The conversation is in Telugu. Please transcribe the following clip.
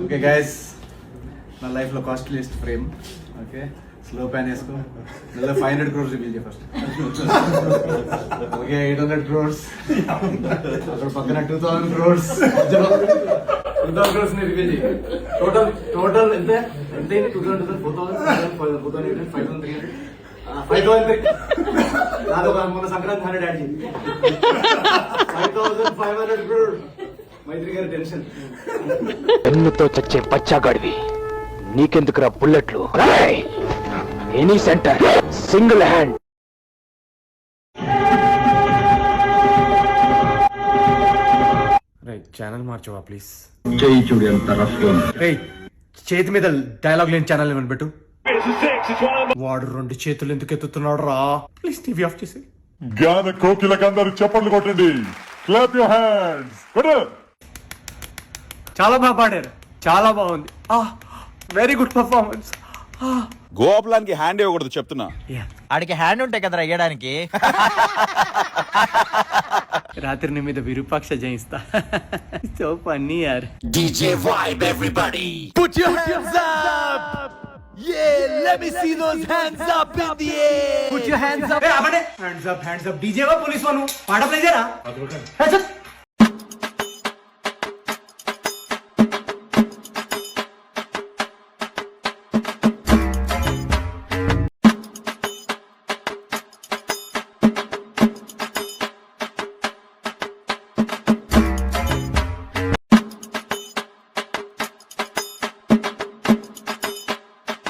ఓకే గైస్, నా లైఫ్ లో costliest frame. Okay, slow pan వేసుకో. 500 crores రివీల్ చేయ ఫస్ట్. Okay, 800 crores. అక్కడ పక్కన 2000 crores. 2000 crores ని రివీల్ చేయ. టోటల్ ఎంత? 2000, 4000, 4000, 5300, 5000. నాదొక మొన్న సంక్రాంతి 100 యాడ్ చేయి. 5500 crores. మైత్రి గారి టెన్షన్. పెన్నుతో చచ్చే పచ్చాగాడివి, నీకెందుకురా బుల్లెట్లు? Any centre single hand. Channel మార్చవా ప్లీజ్? చేయి చూడు ఎంత రఫ్ గా ఉంది. రేయ్, చేతి మీద డైలాగ్ లేని ఛానల్ ఏమని పెట్టు. వాడు 2 చేతులు ఎందుకు ఎత్తుతున్నాడు రా? ప్లీజ్ టీవీ ఆఫ్ చేసి. జ్ఞాన కోకిలకందరూ చప్పట్లు కొట్టండి. Clap your hands. చాలా బాగా పాడారు, చాలా బాగుంది. Very good performance. గోపాలానికి హ్యాండ్ ఇవ్వకూడదు చెప్తున్నా. ఆడికి హ్యాండ్ ఉంటాయి కదరా వేయడానికి. రాత్రి నీ మీద విరూపాక్ష జయిస్తా. సో ఫన్నీ యార్. DJ vibe everybody. Put your hands up. Yeah, let me see those hands up in the air. Put your hands up. Hands up, hands up. DJ వా పోలీస్ వాను పాట ప్లే చేయరా?